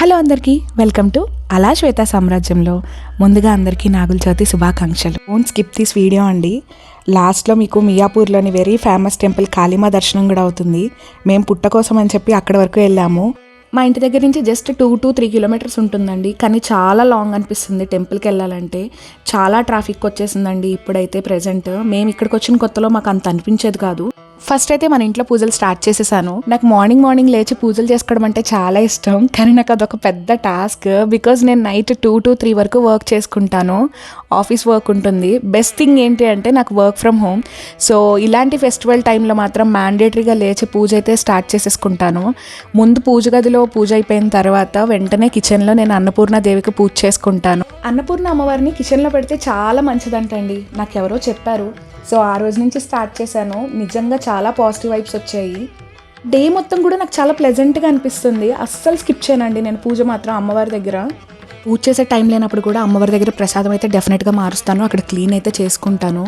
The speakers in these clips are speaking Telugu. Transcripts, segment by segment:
హలో అందరికీ, వెల్కమ్ టు అలా శ్వేత సామ్రాజ్యంలో. ముందుగా అందరికీ నాగుల చవితి శుభాకాంక్షలు. డోంట్ స్కిప్ దిస్ వీడియో అండి. లాస్ట్లో మీకు మియాపూర్లోని వెరీ ఫేమస్ టెంపుల్ కాళీమా దర్శనం కూడా అవుతుంది. మేము పుట్ట కోసం అని చెప్పి అక్కడి వరకు వెళ్ళాము. మా ఇంటి దగ్గర నుంచి జస్ట్ 2 to 3 కిలోమీటర్స్ ఉంటుందండి. కానీ చాలా లాంగ్ అనిపిస్తుంది టెంపుల్కి వెళ్ళాలంటే. చాలా ట్రాఫిక్ వచ్చేసిందండి ఇప్పుడైతే ప్రెజెంట్. మేము ఇక్కడికి వచ్చిన కొత్తలో మాకు అంత అనిపించేది కాదు. ఫస్ట్ అయితే మన ఇంట్లో పూజలు స్టార్ట్ చేసేసాను. నాకు మార్నింగ్ లేచి పూజలు చేసుకోవడం అంటే చాలా ఇష్టం. కానీ నాకు అదొక పెద్ద టాస్క్. బికాజ్ నేను నైట్ 2 to 3 వరకు వర్క్ చేసుకుంటాను. ఆఫీస్ వర్క్ ఉంటుంది. బెస్ట్ థింగ్ ఏంటి అంటే నాకు వర్క్ ఫ్రమ్ హోమ్. సో ఇలాంటి ఫెస్టివల్ టైంలో మాత్రం మ్యాండేటరీగా లేచి పూజ అయితే స్టార్ట్ చేసేసుకుంటాను. ముందు పూజ గదిలో పూజ అయిపోయిన తర్వాత వెంటనే కిచెన్లో నేను అన్నపూర్ణ దేవికి పూజ చేసుకుంటాను. అన్నపూర్ణ అమ్మవారిని కిచెన్లో పెడితే చాలా మంచిదంటండి, నాకు ఎవరో చెప్పారు. సో ఆ రోజు నుంచి స్టార్ట్ చేశాను. నిజంగా చాలా పాజిటివ్ వైబ్స్ వచ్చాయి. డే మొత్తం కూడా నాకు చాలా ప్లెజెంట్గా అనిపిస్తుంది. అస్సలు స్కిప్ చేయనండి నేను పూజ మాత్రం అమ్మవారి దగ్గర. పూజ చేసే టైం లేనప్పుడు కూడా అమ్మవారి దగ్గర ప్రసాదం అయితే డెఫినెట్గా మారుస్తాను. అక్కడ క్లీన్ అయితే చేసుకుంటాను.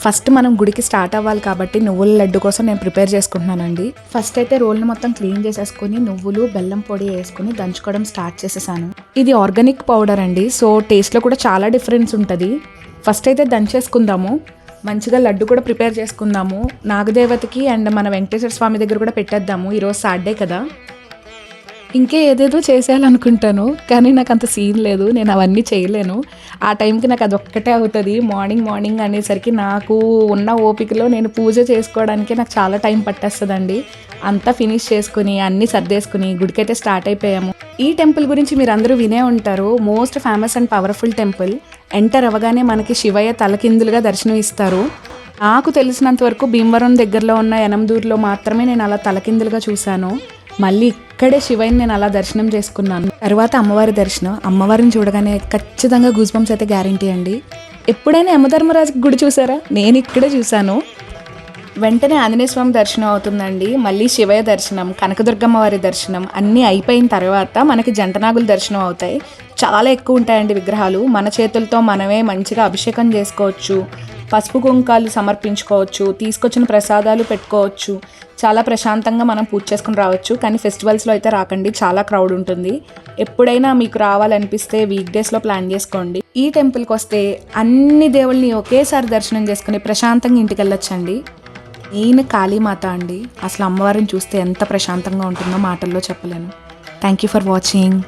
ఫస్ట్ మనం గుడికి స్టార్ట్ అవ్వాలి కాబట్టి నువ్వుల లడ్డు కోసం నేను ప్రిపేర్ చేసుకుంటున్నానండి. ఫస్ట్ అయితే రోల్ని మొత్తం క్లీన్ చేసేసుకొని నువ్వులు బెల్లం పొడి వేసుకుని దంచుకోవడం స్టార్ట్ చేసేసాను. ఇది ఆర్గానిక్ పౌడర్ అండి. సో టేస్ట్లో కూడా చాలా డిఫరెన్స్ ఉంటుంది. ఫస్ట్ అయితే దంచేసుకుందాము. మంచిగా లడ్డు కూడా ప్రిపేర్ చేసుకుందాము. నాగదేవతకి అండ్ మన వెంకటేశ్వర స్వామి దగ్గర కూడా పెట్టేద్దాము. ఈరోజు సాటర్డే కదా. ఇంకే ఏదేదో చేసేయాలనుకుంటాను కానీ నాకు అంత సీన్ లేదు. నేను అవన్నీ చేయలేను. ఆ టైంకి నాకు అదొక్కటే అవుతుంది. మార్నింగ్ అనేసరికి నాకు ఉన్న ఓపికలో నేను పూజ చేసుకోవడానికి నాకు చాలా టైం పట్టేస్తుందండి. అంతా ఫినిష్ చేసుకుని అన్నీ సర్దేసుకుని గుడికైతే స్టార్ట్ అయిపోయాము. ఈ టెంపుల్ గురించి మీరు అందరూ వినే ఉంటారు. Most famous and powerful temple. Enter అవ్వగానే మనకి శివయ్య తలకిందులుగా దర్శనం ఇస్తారు. నాకు తెలిసినంత వరకు భీమవరం దగ్గరలో ఉన్న యనందూరులో మాత్రమే నేను అలా తలకిందులుగా చూశాను. మళ్ళీ ఇక్కడే శివయ్యని నేను అలా దర్శనం చేసుకున్నాను. తర్వాత అమ్మవారి దర్శనం. అమ్మవారిని చూడగానే ఖచ్చితంగా గూస్ బంప్స్ అయితే గ్యారంటీ అండి. ఎప్పుడైనా యమధర్మరాజు గుడి చూసారా? నేను ఇక్కడే చూశాను. వెంటనే ఆంజనేయ స్వామి దర్శనం అవుతుందండి. మళ్ళీ శివయ్య దర్శనం, కనకదుర్గమ్మ వారి దర్శనం అన్నీ అయిపోయిన తర్వాత మనకి జంటనాగుల దర్శనం అవుతాయి. చాలా ఎక్కువ ఉంటాయండి విగ్రహాలు. మన చేతులతో మనమే మంచిగా అభిషేకం చేసుకోవచ్చు, పసుపు కుంకాలు సమర్పించుకోవచ్చు, తీసుకొచ్చిన ప్రసాదాలు పెట్టుకోవచ్చు. చాలా ప్రశాంతంగా మనం పూజ చేసుకుని రావచ్చు. కానీ ఫెస్టివల్స్లో అయితే రాకండి, చాలా క్రౌడ్ ఉంటుంది. ఎప్పుడైనా మీకు రావాలనిపిస్తే వీక్ డేస్లో ప్లాన్ చేసుకోండి. ఈ టెంపుల్కి వస్తే అన్ని దేవుళ్ళని ఒకేసారి దర్శనం చేసుకుని ప్రశాంతంగా ఇంటికి వెళ్ళొచ్చండి. మెయిన్ కాళీమాత అండి. అసలు అమ్మవారిని చూస్తే ఎంత ప్రశాంతంగా ఉంటుందో మాటల్లో చెప్పలేను. Thank you for watching.